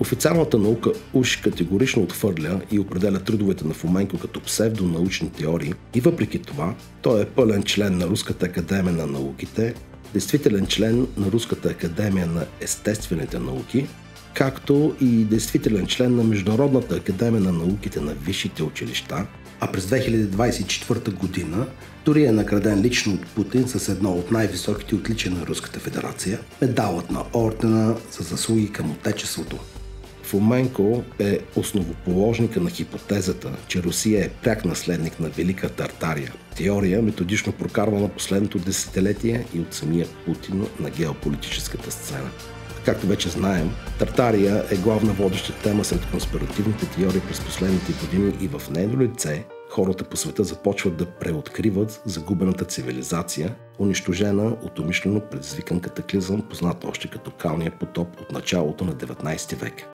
Официалната наука уж категорично отхвърля и определя трудовете на Фоменко като псевдонаучни теории и въпреки това той е пълен член на Руската академия на науките, действителен член на Руската академия на естествените науки, както и действителен член на Международната академия на науките на висшите училища, а през 2024 година дори е награден лично от Путин с едно от най-високите отличия на Руската федерация – медалът на ордена за заслуги към Отечеството. Фоменко е основоположника на хипотезата, че Русия е пряк наследник на Велика Тартария. Теория, методично прокарвана последното десетилетие и от самия Путин на геополитическата сцена. Както вече знаем, Тартария е главна водеща тема сред конспиративните теории през последните години и в нейно лице хората по света започват да преоткриват загубената цивилизация, унищожена от умишлено предизвикан катаклизъм, познат още като Калния потоп от началото на 19 век.